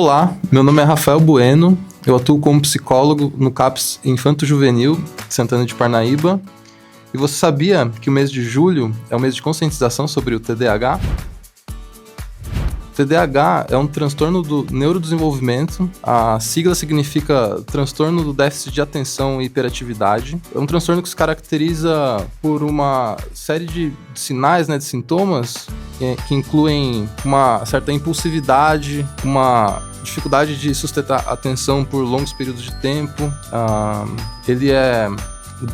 Olá, meu nome é Rafael Bueno, eu atuo como psicólogo no CAPS Infanto Juvenil, Santana de Parnaíba. E você sabia que o mês de julho é o mês de conscientização sobre o TDAH? O TDAH é um transtorno do neurodesenvolvimento, a sigla significa transtorno do déficit de atenção e hiperatividade. É um transtorno que se caracteriza por uma série de sinais, de sintomas, que incluem uma certa impulsividade, uma dificuldade de sustentar a atenção por longos períodos de tempo. Ele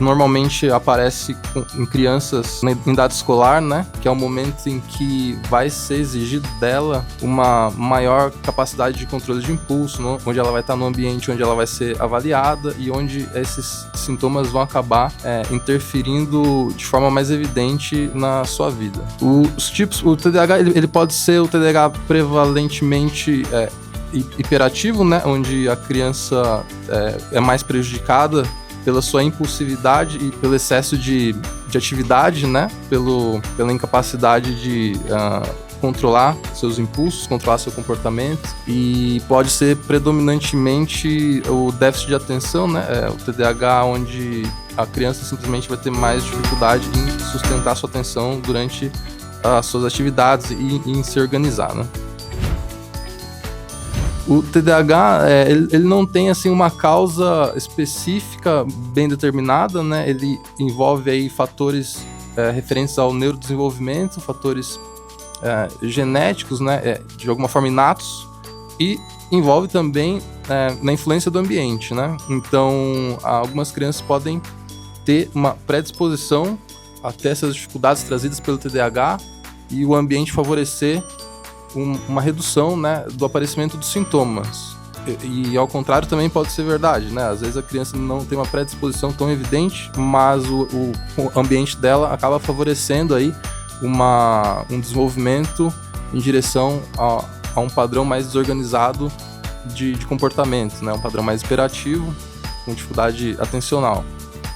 normalmente aparece em crianças em idade escolar, que é o momento em que vai ser exigido dela uma maior capacidade de controle de impulso, onde ela vai estar num ambiente onde ela vai ser avaliada e onde esses sintomas vão acabar interferindo de forma mais evidente na sua vida. Os tipos, o TDAH ele pode ser o TDAH prevalentemente hiperativo, onde a criança é mais prejudicada pela sua impulsividade e pelo excesso de atividade, pela incapacidade de controlar seus impulsos, controlar seu comportamento. E pode ser predominantemente o déficit de atenção, o TDAH, onde a criança simplesmente vai ter mais dificuldade em sustentar sua atenção durante as suas atividades e em se organizar, O TDAH, ele não tem uma causa específica bem determinada, Ele envolve aí fatores referentes ao neurodesenvolvimento, fatores genéticos, de alguma forma inatos, e envolve também na influência do ambiente, Então, algumas crianças podem ter uma predisposição a ter essas dificuldades trazidas pelo TDAH e o ambiente favorecer uma redução do aparecimento dos sintomas. E ao contrário também pode ser verdade, Às vezes a criança não tem uma predisposição tão evidente, mas o ambiente dela acaba favorecendo aí um desenvolvimento em direção a um padrão mais desorganizado de comportamento, Um padrão mais hiperativo, com dificuldade atencional.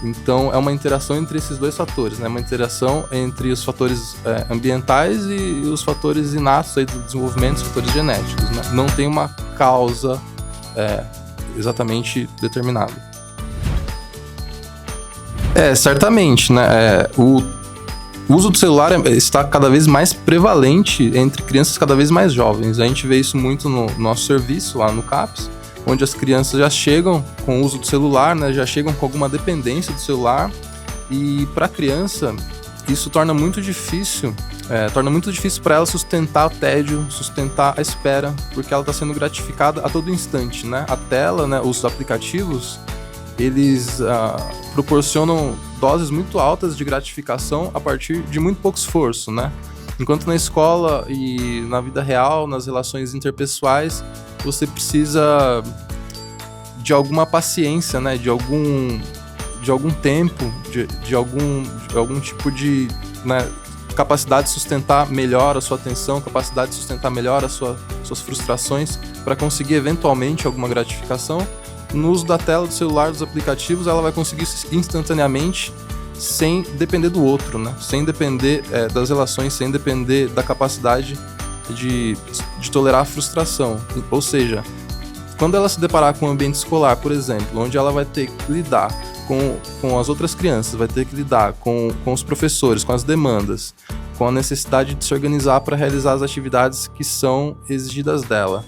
Então, é uma interação entre esses dois fatores, Uma interação entre os fatores ambientais e os fatores inatos aí do desenvolvimento, os fatores genéticos, Não tem uma causa exatamente determinada. Certamente, O uso do celular está cada vez mais prevalente entre crianças cada vez mais jovens. A gente vê isso muito no nosso serviço lá no CAPS, onde as crianças já chegam com o uso do celular, já chegam com alguma dependência do celular, e para a criança isso torna muito difícil para ela sustentar o tédio, sustentar a espera, porque ela está sendo gratificada a todo instante, A tela, os aplicativos, eles proporcionam doses muito altas de gratificação a partir de muito pouco esforço, Enquanto na escola e na vida real, nas relações interpessoais, você precisa de alguma paciência, de algum tempo, de algum tipo de capacidade de sustentar melhor a sua atenção, capacidade de sustentar melhor as suas frustrações para conseguir eventualmente alguma gratificação. No uso da tela, do celular, dos aplicativos, ela vai conseguir instantaneamente, sem depender do outro, Sem depender das relações, sem depender da capacidade de tolerar a frustração. Ou seja, quando ela se deparar com um ambiente escolar, por exemplo, onde ela vai ter que lidar com as outras crianças, vai ter que lidar com os professores, com as demandas, com a necessidade de se organizar para realizar as atividades que são exigidas dela,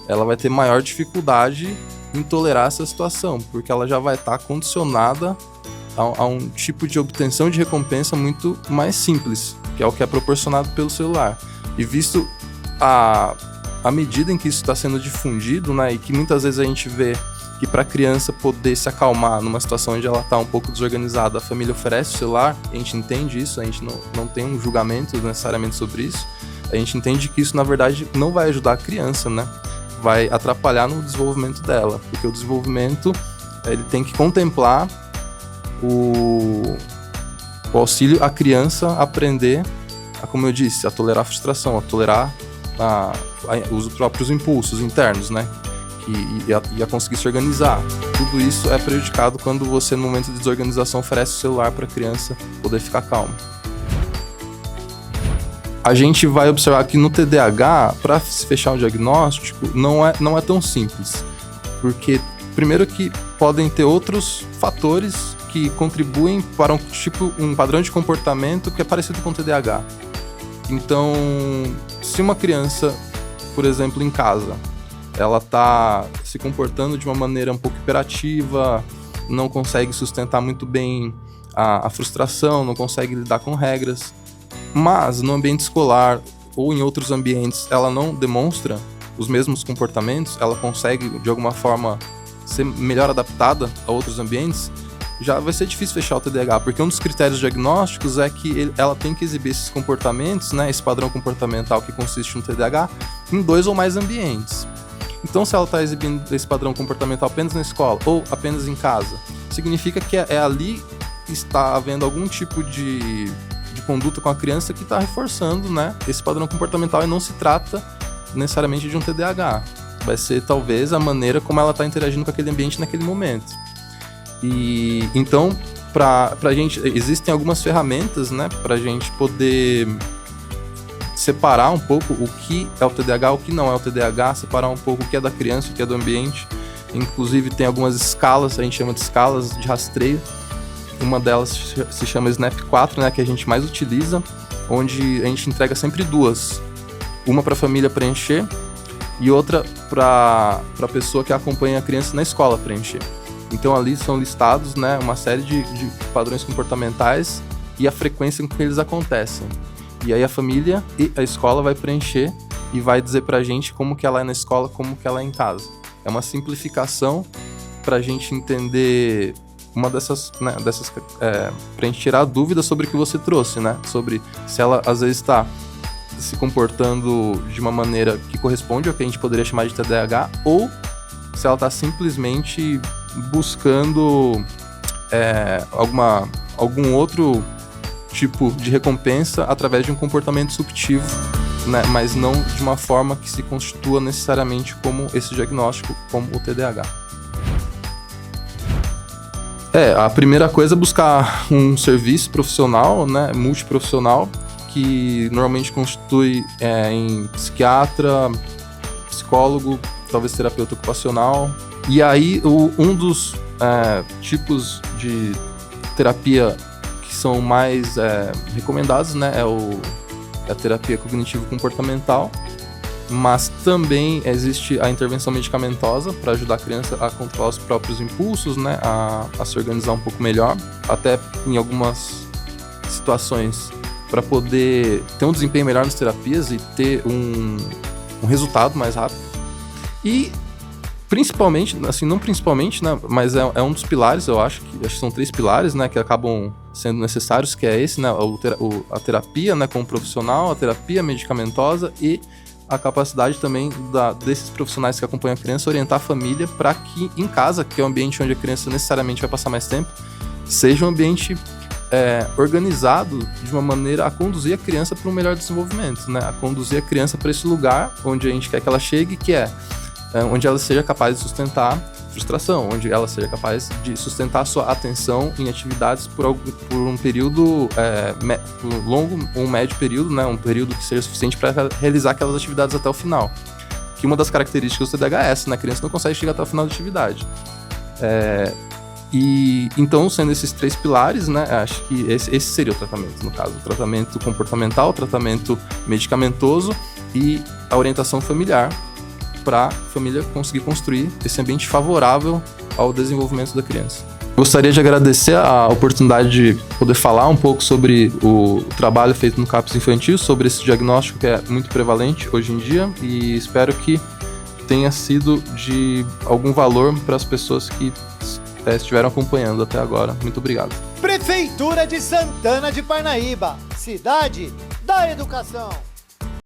ela vai ter maior dificuldade em tolerar essa situação, porque ela já vai estar condicionada a um tipo de obtenção de recompensa muito mais simples, que é o que é proporcionado pelo celular. E visto a medida em que isso está sendo difundido, e que muitas vezes a gente vê que para a criança poder se acalmar numa situação onde ela está um pouco desorganizada, a família oferece o celular, a gente entende isso, a gente não tem um julgamento necessariamente sobre isso, a gente entende que isso na verdade não vai ajudar a criança, vai atrapalhar no desenvolvimento dela, porque o desenvolvimento ele tem que contemplar o auxílio à criança aprender como eu disse, a tolerar a frustração, a tolerar os próprios impulsos internos, e a conseguir se organizar. Tudo isso é prejudicado quando você, no momento de desorganização, oferece o celular para a criança poder ficar calma. a gente vai observar que no TDAH, para se fechar um diagnóstico, não é tão simples. Porque, primeiro que podem ter outros fatores que contribuem para um padrão de comportamento que é parecido com o TDAH. Então, se uma criança, por exemplo, em casa, ela está se comportando de uma maneira um pouco hiperativa, não consegue sustentar muito bem a frustração, não consegue lidar com regras, mas no ambiente escolar ou em outros ambientes ela não demonstra os mesmos comportamentos, ela consegue de alguma forma ser melhor adaptada a outros ambientes, já vai ser difícil fechar o TDAH, porque um dos critérios diagnósticos é que ela tem que exibir esses comportamentos, né, esse padrão comportamental que consiste no TDAH, em 2 ou mais ambientes. Então, se ela está exibindo esse padrão comportamental apenas na escola ou apenas em casa, significa que é ali que está havendo algum tipo de conduta com a criança que está reforçando, né, esse padrão comportamental, e não se trata necessariamente de um TDAH. Vai ser, talvez, a maneira como ela está interagindo com aquele ambiente naquele momento. E então, pra gente, existem algumas ferramentas, né, pra gente poder separar um pouco o que é o TDAH, o que não é o TDAH, separar um pouco o que é da criança, o que é do ambiente. Inclusive tem algumas escalas, a gente chama de escalas de rastreio. Uma delas se chama Snap 4, né, que a gente mais utiliza, onde a gente entrega sempre 2. Uma para a família preencher e outra para a pessoa que acompanha a criança na escola preencher. Então ali são listados, né, uma série de padrões comportamentais e a frequência com que eles acontecem. E aí a família e a escola vai preencher e vai dizer pra gente como que ela é na escola, como que ela é em casa. É uma simplificação pra gente entender uma dessas, né, pra gente tirar a dúvida sobre o que você trouxe, né? Sobre se ela às vezes está se comportando de uma maneira que corresponde ao que a gente poderia chamar de TDAH, ou se ela está simplesmente buscando algum outro tipo de recompensa através de um comportamento disruptivo, né, mas não de uma forma que se constitua necessariamente como esse diagnóstico, como o TDAH. A primeira coisa é buscar um serviço profissional, né, multiprofissional, que normalmente constitui em psiquiatra, psicólogo, talvez terapeuta ocupacional. E aí, um dos tipos de terapia que são mais recomendados, né, é a terapia cognitivo-comportamental, mas também existe a intervenção medicamentosa para ajudar a criança a controlar os próprios impulsos, né, a se organizar um pouco melhor, até em algumas situações, para poder ter um desempenho melhor nas terapias e ter um resultado mais rápido. E principalmente, assim, não principalmente, né, mas é um dos pilares, eu acho que são 3 pilares, né, que acabam sendo necessários, que é esse, né, a terapia, né, com o profissional, a terapia medicamentosa e a capacidade também desses profissionais que acompanham a criança orientar a família para que em casa, que é o ambiente onde a criança necessariamente vai passar mais tempo, seja um ambiente organizado de uma maneira a conduzir a criança para um melhor desenvolvimento, né, a conduzir a criança para esse lugar onde a gente quer que ela chegue, que onde ela seja capaz de sustentar frustração, onde ela seja capaz de sustentar sua atenção em atividades por um período longo ou um médio período, né, um período que seja suficiente para realizar aquelas atividades até o final. Que uma das características do TDAH é essa, né, a criança não consegue chegar até o final da atividade. E então, sendo esses 3 pilares, né, acho que esse seria o tratamento, no caso, o tratamento comportamental, o tratamento medicamentoso e a orientação familiar, para a família conseguir construir esse ambiente favorável ao desenvolvimento da criança. Gostaria de agradecer a oportunidade de poder falar um pouco sobre o trabalho feito no CAPS Infantil, sobre esse diagnóstico que é muito prevalente hoje em dia, e espero que tenha sido de algum valor para as pessoas que estiveram acompanhando até agora. Muito obrigado. Prefeitura de Santana de Parnaíba, cidade da educação.